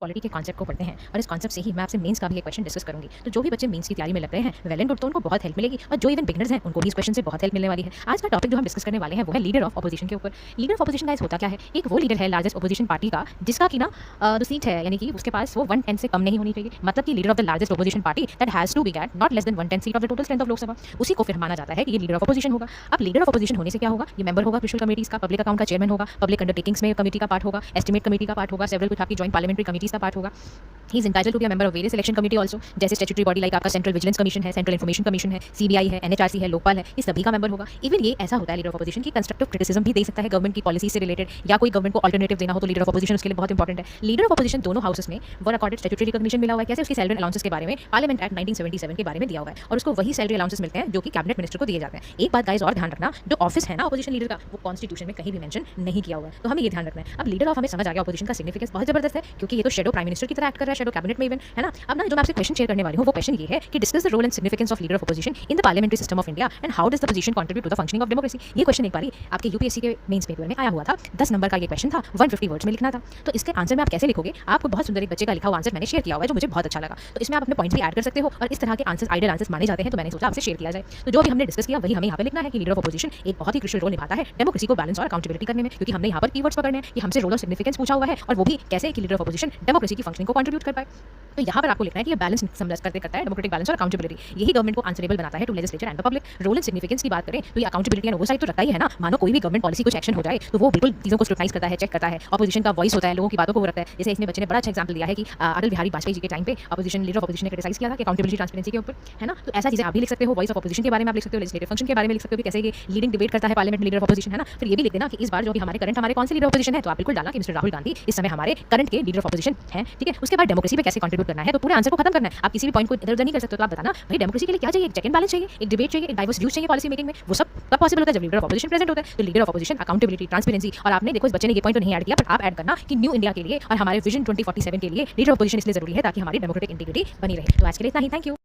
Polity के concept को पढ़ते हैं और इस कॉन्सेप्ट से ही मैं आपसे मेंस का भी एक क्वेश्चन डिस्कस करूंगी। तो जो भी बच्चे मेंस की तैयारी में लग रहे हैं वेल एंड गुड, तो उनको बहुत हेल्प मिलेगी और जो इवन बिगनर्स हैं उनको भी इस क्वेश्चन से बहुत हेल्प मिलने वाली है। आज का टॉपिक जो हम डिस्कस करने वाले हैं वो है लीडर ऑफ अपोजिशन के ऊपर। लीडर ऑफ अपोजिशन गाइस होता क्या है? एक वो लीडर है लार्जेस्ट अपोजिशन पार्टी का जिसका की ना जो सीट है यानी कि उसके पास वो 110 से कम नहीं होनी चाहिए। मतलब कि leader of the largest opposition party that has to be get not less than 110 seat of the total strength of Lok Sabha. उसी को फिर माना जाता है कि ये लीडर ऑफ अपोजिशन होगा। अब लीडर ऑफ अपोजिशन होने से क्या होगा? ये मेंबर होगा क्रूशियल कमेटीज का, पब्लिक अकाउंट का चेयरमैन होगा, पब्लिक अंडरटेकिंग्स में कमेटी का पार्ट होगा, एस्टिमेट कमेटी का पार्ट होगा, सेवरल कुछ आपकी जॉइंट पार्लियामेंट्री कमेटीज का पार्ट होगा। He is entitled to be a member of various election committee also, जैसे स्टैट्यूटरी बॉडी लाइक आपका सेंट्रल विजिलेंस कमीशन है, सेंट्रल इन्फॉर्मेशन कमीशन है, सीबीआई है, एनएचआरसी है, लोकपाल है, ये सभी का मेंबर होगा। इवन ये ऐसा होता है लीडर ऑफ अपोजिशन की कंस्ट्रक्टिव क्रिटिसिज्म भी दे सकता है गवर्नमेंट की पॉलिसी से रिलेटेड, या कोई गवर्नमेंट को अल्टरनेटिव देना हो तो लीडर ऑफ अपोजिशन उसके लिए बहुत इंपॉर्टेंट है। लीडर ऑफ अपोजिशन दोनों हाउसेस में वर अकॉर्डेड स्टैट्यूटरी रिकॉग्निशन मिला हुआ है। कैसे? उसकी सैलरी अलाउंसेस के बारे में पार्लियामेंट एक्ट 1977 के बारे में दिया हुआ है और उसको वही सैलरी अलाउंसेस मिलते हैं जो कि कैबिनेट मिनिस्टर को दिए जाते हैं। एक बात गाइस और ध्यान रखना, जो ऑफिस है ना अपोजिशन लीडर का वो कॉन्स्टिट्यूशन में कहीं भी मेंशन नहीं किया हुआ है, तो हमें ये ध्यान रखना है। अब लीडर ऑफ हमें समझ आ गया अपोजिशन का सिग्निफिकेंस बहुत जबरदस्त है क्योंकि ये तो शेडो प्राइम मिनिस्टर की तरह एक्ट कर रहा है, शेडो कैबिनेट में इवन, है ना। अब ना जो मैं आपसे क्वेश्चन शेयर करने वाली हूँ वो क्वेश्चन ये है कि discuss the role and significance of leader of opposition in the parliamentary system of India and how does the position contribute to the functioning of democracy. ये क्वेश्चन एक बारी आपके यूपीएससी के मेंस पेपर में आया हुआ था। 10 नंबर का ये क्वेश्चन था, 150 वर्ड्स में लिखना था। तो इसके आंसर में आप कैसे लिखोगे? आपको बहुत सुंदर एक बच्चे का लिखा हुआ आंसर मैंने शेयर किया हुआ है जो मुझे बहुत अच्छा लगा। तो इसमें आप अपने पॉइंट्स भी ऐड कर सकते हो और इस तरह के आंसर आइडियल आंसर्स माने जाते हैं, तो मैंने सोचा आपसे शेयर किया जाए। तो जो भी हमने डिस्कस किया वही हमें यहाँ पे लिखना है कि लीडर ऑफ अपोजिशन एक बहुत ही क्रूशियल रोल निभाता है डेमोक्रेसी को बैलेंस और अकाउंटेबिलिटी करने में, क्योंकि हमने यहाँ पर कीवर्ड्स पकड़ने हैं कि हमसे रोल ऑफ सिग्निफिकेंस पूछा हुआ है और वो भी कैसे कि लीडर ऑफ अपोजिशन डेमोक्रेसी की फंक्शनिंग को कंट्रीब्यूट कर पाए। तो यहाँ पर आपको लिखना है कि ये बैलेंस समझ करते करता है डेमोक्रेटिक बैलेंस और अकाउंटेबिलिटी, यही गवर्नमेंट को आंसरेबल बनाता है to legislature and the public. Role and significance की बात करें तो ये अकाउंटेबिलिटी एंड ओवरसाइट तो रखता ही है ना। मानो कोई भी गवर्नमेंट पॉलिसी कुछ एक्शन हो जाए तो वो बिल्कुल चीज़ों को स्क्रूटनाइज करता है, चेक करता है, अपोजिशन का वॉइस होता है, लोगों की बातों को वो रखता है। जैसे इसमें बच्चे ने बड़ा अच्छा एग्जाम्पल दिया है कि अटल बिहारी वाजपेयी जी के टाइम पे अपोजिशन लीडर ऑफ अपोजिशन ने क्रिटिसाइज किया था कि अकाउंटेबिलिटी ट्रांसपेरेंसी के ऊपर, है ना। तो ऐसा चीज़ें आप भी लिख सकते हो, वॉइस ऑफ अपोजिशन के बारे में आप लिख सकते हो, लेजिस्लेटिव फंक्शन के बारे में लिख सकते हो कि कैसे ये लीडिंग डिबेट करता है पार्लियामेंट में लीडर ऑफ अपोजिशन, है ना। फिर ये भी लिख देना कि इस बार जो भी हमारे करंट हमारे कौन से लीडर ऑफ अपोजिशन है, तो आप बिल्कुल डालना कि मिस्टर राहुल गांधी इस समय हमारे करंट के लीडर ऑफ अपोजिशन हैं, ठीक है। उसके बाद डेमोक्रेसी पे कैसे कंट्रीब्यूट करना है, तो पूरे आंसर को खत्म करना है। आप किसी भी पॉइंट को इधर उधर नहीं कर सकते, तो आप बताना भाई डेमोक्रेसी के लिए क्या चाहिए? एक चेक एंड बैलेंस चाहिए, एक डिबेट चाहिए, एक डाइवर्स व्यूज चाहिए पॉलिसी मेकिंग में। वो सब कब पॉसिबल होता है? जब लीडर ऑफ अपोजिशन प्रेजेंट होता है। तो leader of opposition, accountability, transparency, और आपने देखो इस बच्चे ने ये पॉइंट तो नहीं ऐड किया, बट आप ऐड करना कि न्यू इंडिया के लिए और हमारे विजन 2047 के लिए लीडर ऑफ अपोजिशन इसलिए जरूरी है ताकि हमारी डेमोक्रेटिक इंटीग्रिटी बनी रहे। तो आज के लिए इतना ही, थैंक यू।